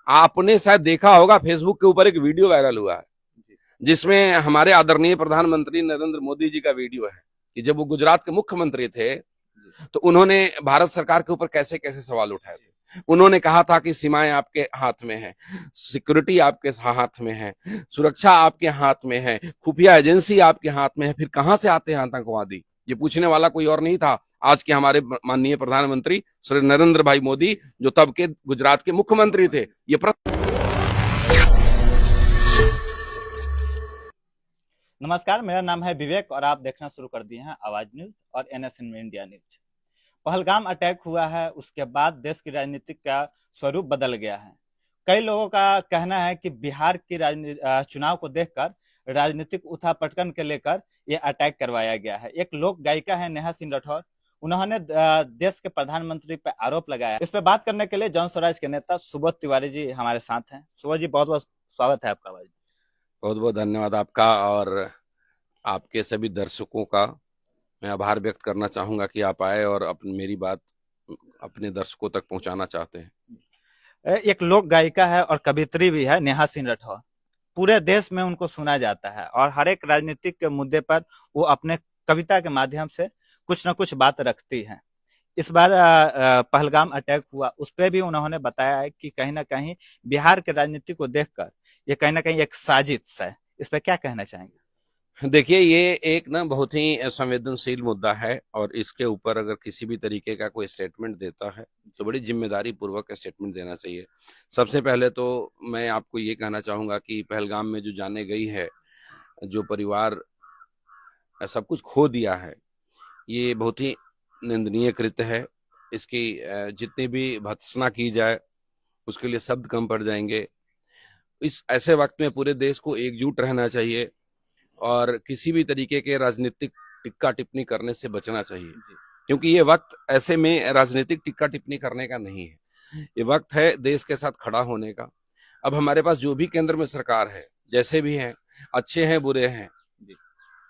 आपने शायद देखा होगा, फेसबुक के ऊपर एक वीडियो वायरल हुआ है जिसमें हमारे आदरणीय प्रधानमंत्री नरेंद्र मोदी जी का वीडियो है कि जब वो गुजरात के मुख्यमंत्री थे तो उन्होंने भारत सरकार के ऊपर कैसे कैसे सवाल उठाए थे। उन्होंने कहा था कि सीमाएं आपके हाथ में है, सिक्योरिटी आपके हाथ में है, सुरक्षा आपके हाथ में है, खुफिया एजेंसी आपके हाथ में है, फिर कहां से आते हैं आतंकवादी। ये पूछने वाला कोई और नहीं था, आज के हमारे माननीय प्रधानमंत्री श्री नरेंद्र भाई मोदी, जो तब के गुजरात के मुख्यमंत्री थे। ये नमस्कार, मेरा नाम है विवेक और आप देखना शुरू कर दिए हैं आवाज न्यूज और NSN India news. Pahalgam attack हुआ है, उसके बाद देश की राजनीति का स्वरूप बदल गया है। कई लोगों का कहना है कि बिहार की चुनाव को देखकर राजनीतिक उथापटकन के लेकर ये अटैक करवाया गया है। एक लोक गायिका है नेहा सिंह राठौर, उन्होंने देश के प्रधानमंत्री पर आरोप लगाया। इस पर बात करने के लिए जन स्वराज के नेता सुबोध तिवारी जी हमारे साथ हैं। सुबोध जी, बहुत बहुत स्वागत है आपका। बहुत बहुत धन्यवाद आपका, और आपके सभी दर्शकों का मैं आभार व्यक्त करना चाहूंगा कि आप आए और मेरी बात अपने दर्शकों तक पहुंचाना चाहते हैं। एक लोक गायिका है और कवित्री भी है नेहा सिंह राठौर। पूरे देश में उनको सुना जाता है और हर एक राजनीतिक के मुद्दे पर वो अपने कविता के माध्यम से कुछ न कुछ बात रखती है। इस बार पहलगाम अटैक हुआ, उस पर भी उन्होंने बताया है कि कहीं ना कहीं बिहार के राजनीति को देखकर ये कहीं ना कहीं एक साजिश है। इस पर क्या कहना चाहेंगे? देखिए, ये एक ना बहुत ही संवेदनशील मुद्दा है और इसके ऊपर अगर किसी भी तरीके का कोई स्टेटमेंट देता है तो बड़ी जिम्मेदारी पूर्वक स्टेटमेंट देना चाहिए। सबसे पहले तो मैं आपको ये कहना चाहूंगा कि पहलगाम में जो जाने गई है, जो परिवार सब कुछ खो दिया है, ये बहुत ही निंदनीय कृत्य है। इसकी जितनी भी भर्त्सना की जाए उसके लिए शब्द कम पड़ जाएंगे। इस ऐसे वक्त में पूरे देश को एकजुट रहना चाहिए और किसी भी तरीके के राजनीतिक टिक्का टिप्पणी करने से बचना चाहिए, क्योंकि ये वक्त ऐसे में राजनीतिक टिक्का टिप्पणी करने का नहीं है। ये वक्त है देश के साथ खड़ा होने का। अब हमारे पास जो भी केंद्र में सरकार है, जैसे भी हैं, अच्छे हैं बुरे हैं,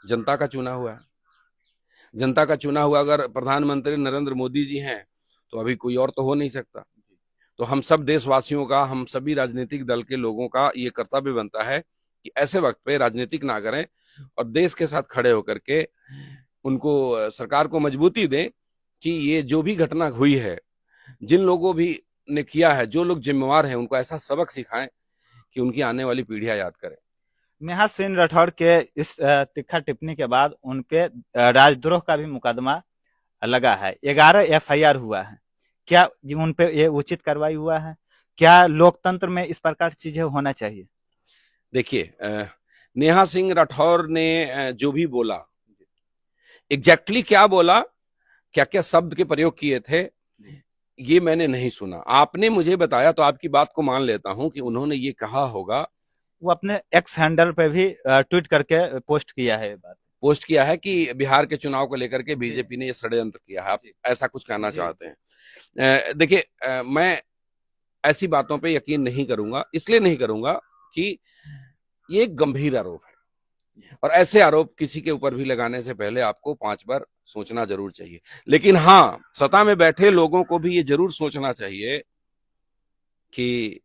जनता का चुना हुआ है। जनता का चुना हुआ अगर प्रधानमंत्री नरेंद्र मोदी जी हैं तो अभी कोई और तो हो नहीं सकता। तो हम सब देशवासियों का, हम सभी राजनीतिक दल के लोगों का ये कर्तव्य बनता है कि ऐसे वक्त पे राजनीतिक ना करें और देश के साथ खड़े होकर के उनको, सरकार को मजबूती दें कि ये जो भी घटना हुई है, जिन लोगों भी ने किया है, जो लोग जिम्मेवार हैं, उनको ऐसा सबक सिखाएं कि उनकी आने वाली पीढ़ियां याद करें। नेहा सिंह राठौर के इस तीखा टिप्पणी के बाद उनपे राजद्रोह का भी मुकदमा लगा है। 11 FIR हुआ है। क्या उनपे ये उचित कार्रवाई हुआ है? क्या लोकतंत्र में इस प्रकार की चीजें होना चाहिए? देखिए, नेहा सिंह राठौर ने जो भी बोला, एग्जैक्टली क्या बोला, क्या क्या शब्द के प्रयोग किए थे, ये मैंने नहीं सुना। आपने मुझे बताया तो आपकी बात को मान लेता हूं कि उन्होंने ये कहा होगा। वो अपने एक्स हैंडल पे भी ट्वीट करके पोस्ट किया है, बात पोस्ट किया है कि बिहार के चुनाव को लेकर के बीजेपी ने ये षड्यंत्र किया है। आप ऐसा कुछ कहना चाहते हैं? देखिए, मैं ऐसी बातों पे यकीन नहीं करूंगा। इसलिए नहीं करूंगा कि ये एक गंभीर आरोप है और ऐसे आरोप किसी के ऊपर भी लगाने से पहले आपको 5 बार सोचना जरूर चाहिए। लेकिन हाँ, सत्ता में बैठे लोगों को भी ये जरूर सोचना चाहिए कि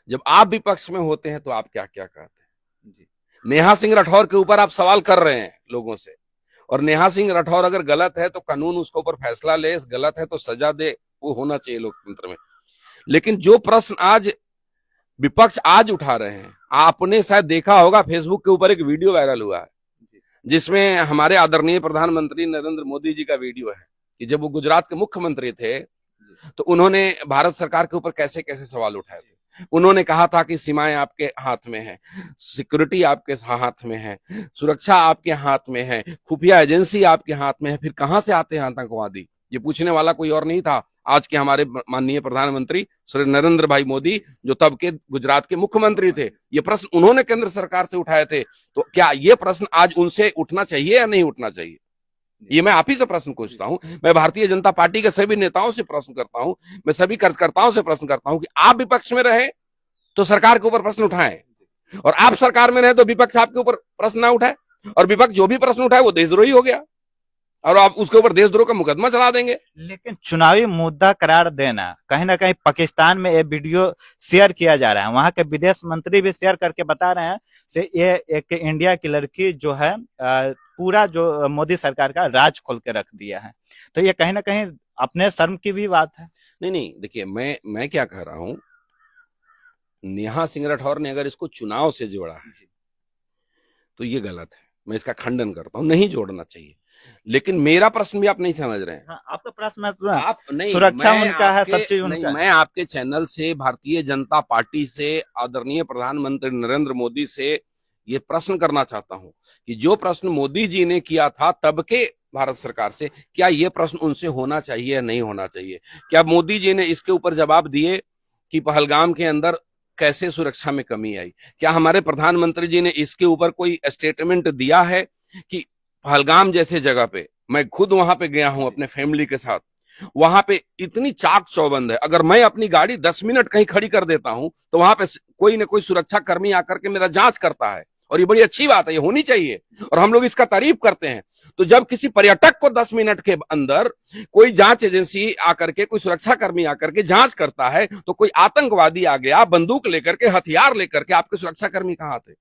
जब आप विपक्ष में होते हैं तो आप क्या क्या कहते हैं। नेहा सिंह राठौर के ऊपर आप सवाल कर रहे हैं लोगों से, और नेहा सिंह राठौर अगर गलत है तो कानून उसके ऊपर फैसला ले, गलत है तो सजा दे, वो होना चाहिए लोकतंत्र में। लेकिन जो प्रश्न आज विपक्ष आज उठा रहे हैं, आपने शायद देखा होगा, फेसबुक के ऊपर एक वीडियो वायरल हुआ है जिसमें हमारे आदरणीय प्रधानमंत्री नरेंद्र मोदी जी का वीडियो है कि जब वो गुजरात के मुख्यमंत्री थे तो उन्होंने भारत सरकार के ऊपर कैसे कैसे सवाल उठाए थे। उन्होंने कहा था कि सीमाएं आपके हाथ में है, सिक्योरिटी आपके हाथ में है, सुरक्षा आपके हाथ में है, खुफिया एजेंसी आपके हाथ में है, फिर कहां से आते हैं आतंकवादी। ये पूछने वाला कोई और नहीं था, आज के हमारे माननीय प्रधानमंत्री श्री नरेंद्र भाई मोदी, जो तब के गुजरात के मुख्यमंत्री थे। ये प्रश्न उन्होंने केंद्र सरकार से उठाए थे। तो क्या ये प्रश्न आज उनसे उठना चाहिए या नहीं उठना चाहिए? ये मैं आप ही से प्रश्न पूछता हूं। मैं भारतीय जनता पार्टी के सभी नेताओं से प्रश्न करता हूं, मैं सभी कार्यकर्ताओं से प्रश्न करता हूं कि आप विपक्ष में रहे तो सरकार के ऊपर प्रश्न उठाएं, और आप सरकार में रहे तो विपक्ष आपके ऊपर प्रश्न ना उठाए, और विपक्ष जो भी प्रश्न उठाए वो देशद्रोही हो गया। और आप उसके ऊपर देशद्रोह का मुकदमा चला देंगे। लेकिन चुनावी मुद्दा करार देना, कहीं ना कहीं पाकिस्तान में ये वीडियो शेयर किया जा रहा है, वहां के विदेश मंत्री भी शेयर करके बता रहे हैं से ये एक इंडिया की लड़की जो है पूरा जो मोदी सरकार का राज खोल के रख दिया है। तो ये कहीं ना कहीं अपने शर्म की भी बात है। नहीं नहीं, देखिए मैं क्या कह रहा हूं, नेहा सिंह राठौर ने अगर इसको चुनाव से जोड़ा है तो ये गलत है, मैं इसका खंडन करता हूं, नहीं जोड़ना चाहिए। लेकिन मेरा प्रश्न भी आप नहीं समझ रहे हैं। हाँ, आपका प्रश्न आप नहीं, सुरक्षा मैं उनका है, आपके- सब चीज नहीं, उनका है। मैं आपके चैनल से, भारतीय जनता पार्टी से, आदरणीय प्रधानमंत्री नरेंद्र मोदी से ये प्रश्न करना चाहता हूं कि जो प्रश्न मोदी जी ने किया था तब के भारत सरकार से, क्या ये प्रश्न उनसे होना चाहिए या नहीं होना चाहिए? क्या मोदी जी ने इसके ऊपर जवाब दिए कि पहलगाम के अंदर कैसे सुरक्षा में कमी आई? क्या हमारे प्रधानमंत्री जी ने इसके ऊपर कोई स्टेटमेंट दिया है कि पहलगाम जैसे जगह पे, मैं खुद वहां पे गया हूं अपने फैमिली के साथ, वहां पे इतनी चाक चौबंद है, अगर मैं अपनी गाड़ी 10 मिनट कहीं खड़ी कर देता हूं तो वहां पे कोई न कोई सुरक्षा कर्मी आकर के मेरा जांच करता है, और ये बड़ी अच्छी बात है, ये होनी चाहिए और हम लोग इसका तारीफ करते हैं। तो जब किसी पर्यटक को 10 मिनट के अंदर कोई जांच एजेंसी आकर के, कोई सुरक्षा कर्मी आकर के जांच करता है, तो कोई आतंकवादी आ गया बंदूक लेकर के, हथियार लेकर के, आपके सुरक्षा कर्मी कहां थे?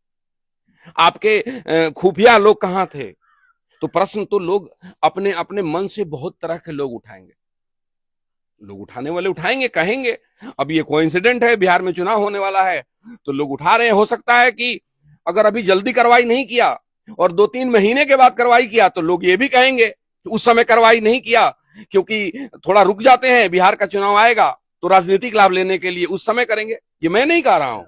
आपके खुफिया लोग कहां थे? तो प्रश्न तो लोग अपने अपने मन से बहुत तरह के लोग उठाएंगे, लोग उठाने वाले उठाएंगे, कहेंगे। अब ये कोइंसिडेंट है, बिहार में चुनाव होने वाला है तो लोग उठा रहे हैं। हो सकता है कि अगर अभी जल्दी कार्रवाई नहीं किया और 2-3 महीने के बाद कार्रवाई किया तो लोग ये भी कहेंगे कि उस समय कार्रवाई नहीं किया, क्योंकि थोड़ा रुक जाते हैं, बिहार का चुनाव आएगा तो राजनीतिक लाभ लेने के लिए उस समय करेंगे। ये मैं नहीं कह रहा हूं,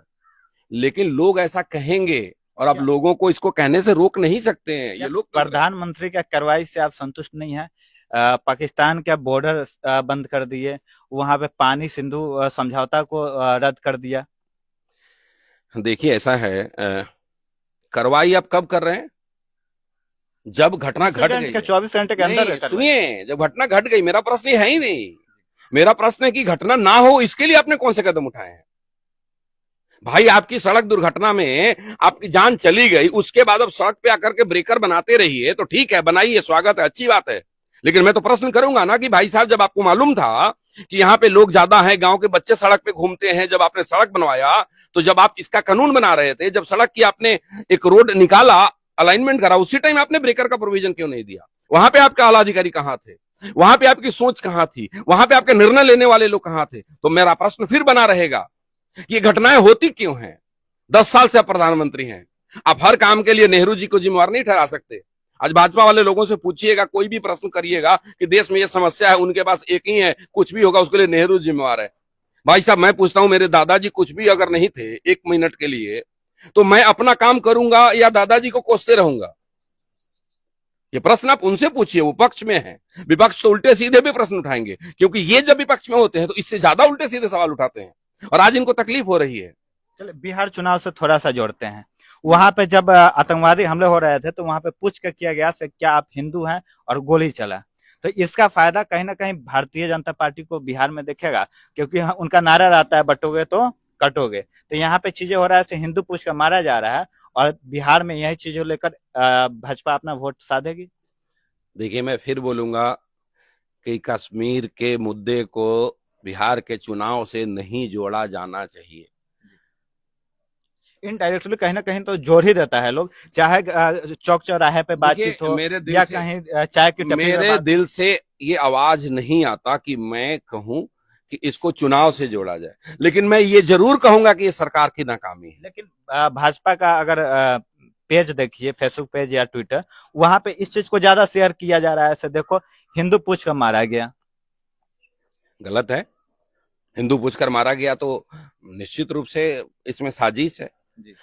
लेकिन लोग ऐसा कहेंगे और आप लोगों को इसको कहने से रोक नहीं सकते हैं। ये लोग प्रधानमंत्री का कार्रवाई से आप संतुष्ट नहीं है? पाकिस्तान का बॉर्डर बंद कर दिए, वहां पे पानी सिंधु समझौता को रद्द कर दिया। देखिए ऐसा है, कार्रवाई आप कब कर रहे हैं? जब घटना घट गई, 24 घंटे के अंदर। सुनिए, जब घटना घट गई। मेरा प्रश्न ये है ही नहीं, मेरा प्रश्न है कि घटना ना हो इसके लिए आपने कौन से कदम उठाए हैं? भाई, आपकी सड़क दुर्घटना में आपकी जान चली गई, उसके बाद अब सड़क पे आकर के ब्रेकर बनाते रहिए तो ठीक है, बनाइए, स्वागत है, अच्छी बात है। लेकिन मैं तो प्रश्न करूंगा ना कि भाई साहब, जब आपको मालूम था कि यहाँ पे लोग ज्यादा हैं, गांव के बच्चे सड़क पे घूमते हैं, जब आपने सड़क बनवाया, तो जब आप इसका कानून बना रहे थे, जब सड़क की आपने एक रोड निकाला, अलाइनमेंट करा, उसी टाइम आपने ब्रेकर का प्रोविजन क्यों नहीं दिया? वहां पे आपके आला अधिकारी कहां थे? वहां पे आपकी सोच कहां थी? वहां पे आपके निर्णय लेने वाले लोग कहां थे? तो मेरा प्रश्न फिर बना रहेगा, ये घटनाएं होती क्यों हैं? 10 साल से आप प्रधानमंत्री हैं, आप हर काम के लिए नेहरू जी को जिम्मेवार नहीं ठहरा सकते। आज भाजपा वाले लोगों से पूछिएगा, कोई भी प्रश्न करिएगा कि देश में ये समस्या है, उनके पास एक ही है, कुछ भी होगा उसके लिए नेहरू जिम्मेवार है। भाई साहब, मैं पूछता हूं, मेरे दादाजी कुछ भी अगर नहीं थे 1 मिनट के लिए, तो मैं अपना काम करूंगा या दादाजी को कोसते रहूंगा? ये प्रश्न आप उनसे पूछिए, वो पक्ष में है। विपक्ष तो उल्टे सीधे भी प्रश्न उठाएंगे, क्योंकि ये जब विपक्ष में होते हैं तो इससे ज्यादा उल्टे सीधे सवाल उठाते हैं, और आज इनको तकलीफ हो रही है। चलिए, बिहार चुनाव से थोड़ा सा जोड़ते हैं। वहां पे जब आतंकवादी हमले हो रहे थे तो वहां पे पूछ कर किया गया से क्या आप हिंदू हैं, और गोली चला। तो इसका फायदा कहीं ना कहीं भारतीय जनता पार्टी को बिहार में दिखेगा, क्योंकि उनका नारा रहता है बटोगे तो कटोगे। तो यहाँ पे चीजें हो रहा है, हिंदू पूछ कर मारा जा रहा है, और बिहार में यही चीजों लेकर भाजपा अपना वोट साधेगी। देखिए, मैं फिर बोलूंगा कि कश्मीर के मुद्दे को बिहार के चुनाव से नहीं जोड़ा जाना चाहिए। इनडायरेक्टली कहीं ना कहीं तो जोड़ ही देता है लोग, चाहे चौक चौराहे पे बातचीत हो या कहीं चाय की टपरी में मेरे दिल से ये आवाज नहीं आता कि मैं कहूं कि इसको चुनाव से जोड़ा जाए, लेकिन मैं ये जरूर कहूंगा कि ये सरकार की नाकामी है। लेकिन भाजपा का अगर पेज देखिए, फेसबुक पेज या ट्विटर, वहां पे इस चीज को ज्यादा शेयर किया जा रहा है। ऐसे देखो, हिंदू पूछ कर मारा गया, गलत है। हिंदू पूछकर मारा गया तो निश्चित रूप से इसमें साजिश है।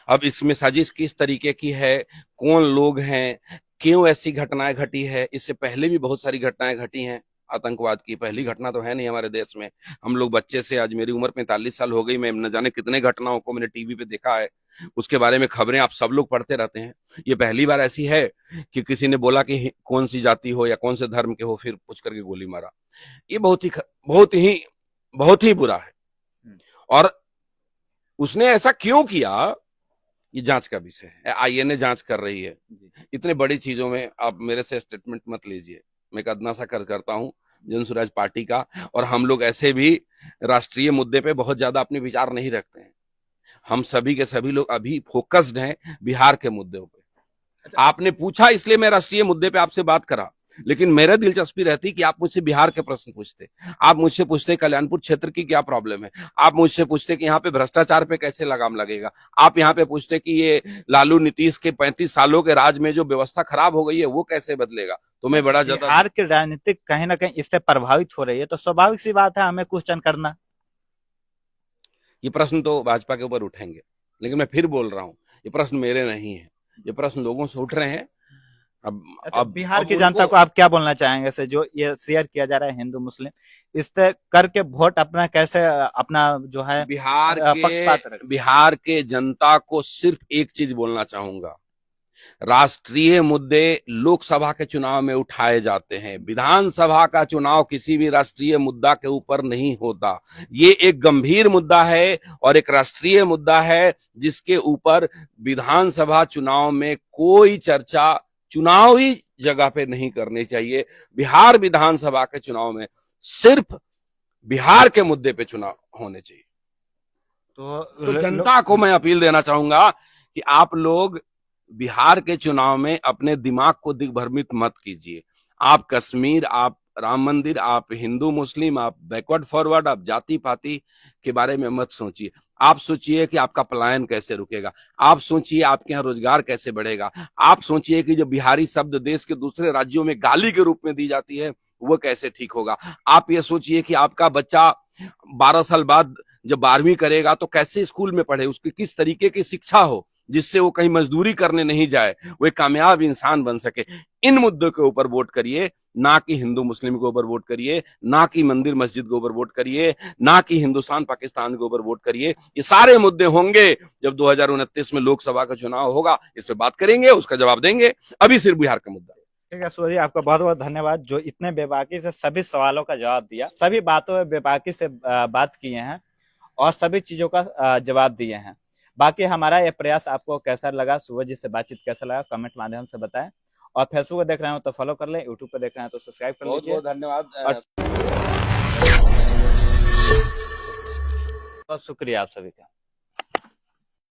अब इसमें साजिश किस तरीके की है, कौन लोग हैं, क्यों ऐसी घटनाएं घटी है? इससे पहले भी बहुत सारी घटनाएं घटी हैं आतंकवाद की, पहली घटना तो है नहीं हमारे देश में। हम लोग बच्चे से, आज मेरी उम्र 45 साल हो गई, मैं न जाने कितने घटनाओं को मैंने टीवी पे देखा है, उसके बारे में खबरें आप सब लोग पढ़ते रहते हैं। ये पहली बार ऐसी है कि किसी ने बोला कि कौन सी जाति हो या कौन से धर्म के हो, फिर पूछ करके गोली मारा। ये बहुत ही बुरा है, और उसने ऐसा क्यों किया, ये जांच का विषय है। आईएनए जांच कर रही है। इतने बड़ी चीजों में आप मेरे से स्टेटमेंट मत लीजिए। मैं एक अदना सा कर करता हूँ जन स्वराज पार्टी का, और हम लोग ऐसे भी राष्ट्रीय मुद्दे पे बहुत ज्यादा अपने विचार नहीं रखते हैं। हम सभी के सभी लोग अभी फोकस्ड हैं बिहार के मुद्दों पे। आपने पूछा इसलिए मैं राष्ट्रीय मुद्दे पे आपसे बात करा, लेकिन मेरा दिलचस्पी रहती कि आप मुझसे बिहार के प्रश्न पूछते, आप मुझसे पूछते कल्याणपुर क्षेत्र की क्या प्रॉब्लम है, आप मुझसे पूछते कि यहाँ पे भ्रष्टाचार पे कैसे लगाम लगेगा, आप यहाँ पे पूछते कि ये लालू नीतीश के 35 सालों के राज में जो व्यवस्था खराब हो गई है वो कैसे बदलेगा। तो मैं बड़ा ज्यादा बिहार की राजनीति कहीं ना कहीं इससे प्रभावित हो रही है, तो स्वाभाविक सी बात है हमें क्वेश्चन करना। ये प्रश्न तो भाजपा के ऊपर उठेंगे, लेकिन मैं फिर बोल रहा हूँ ये प्रश्न मेरे नहीं है, ये प्रश्न लोगों से उठ रहे हैं। अब बिहार की जनता को आप क्या बोलना चाहेंगे से जो ये शेयर किया जा रहा है हिंदू मुस्लिम, इससे करके वोट अपना कैसे अपना जो है पक्षपात रखें? बिहार के जनता को सिर्फ एक चीज बोलना चाहूंगा, राष्ट्रीय मुद्दे लोकसभा के चुनाव में उठाए जाते हैं, विधानसभा का चुनाव किसी भी राष्ट्रीय मुद्दा के ऊपर नहीं होता। ये एक गंभीर मुद्दा है और एक राष्ट्रीय मुद्दा है जिसके ऊपर विधानसभा चुनाव में कोई चर्चा चुनावी जगह पे नहीं करनी चाहिए। बिहार विधानसभा के चुनाव में सिर्फ बिहार के मुद्दे पे चुनाव होने चाहिए। तो जनता को मैं अपील देना चाहूंगा कि आप लोग बिहार के चुनाव में अपने दिमाग को दिग्भ्रमित मत कीजिए। आप कश्मीर, आप राम मंदिर, आप हिंदू मुस्लिम, आप बैकवर्ड फॉरवर्ड, आप जाति पाति के बारे में मत सोचिए। आप सोचिए कि आपका पलायन कैसे रुकेगा, आप सोचिए आपके यहाँ रोजगार कैसे बढ़ेगा, आप सोचिए कि जो बिहारी शब्द देश के दूसरे राज्यों में गाली के रूप में दी जाती है वो कैसे ठीक होगा। आप ये सोचिए कि आपका बच्चा 12 साल बाद जब 12वीं करेगा तो कैसे स्कूल में पढ़े, उसकी किस तरीके की शिक्षा हो जिससे वो कहीं मजदूरी करने नहीं जाए, वो एक कामयाब इंसान बन सके। इन मुद्दों के ऊपर वोट करिए, ना कि हिंदू मुस्लिम के ऊपर वोट करिए, ना कि मंदिर मस्जिद के ऊपर वोट करिए, ना कि हिंदुस्तान पाकिस्तान के ऊपर वोट करिए। ये सारे मुद्दे होंगे जब 2029 में लोकसभा का चुनाव होगा, इस पर बात करेंगे, उसका जवाब देंगे। अभी सिर्फ बिहार का मुद्दा। ठीक है सूर्य जी, आपका बहुत बहुत धन्यवाद जो इतने बेबाकी से सभी सवालों का जवाब दिया, सभी बातों में बेबाकी से बात किए हैं और सभी चीजों का जवाब दिए हैं। बाकी हमारा ये प्रयास आपको कैसा लगा, सूरज जी से बातचीत कैसा लगा, कमेंट माध्यम से बताएं। और फेसबुक पे देख रहे हो तो फॉलो कर लें, यूट्यूब पे देख रहे हैं तो सब्सक्राइब कर लीजिए। बहुत धन्यवाद और शुक्रिया आप सभी का।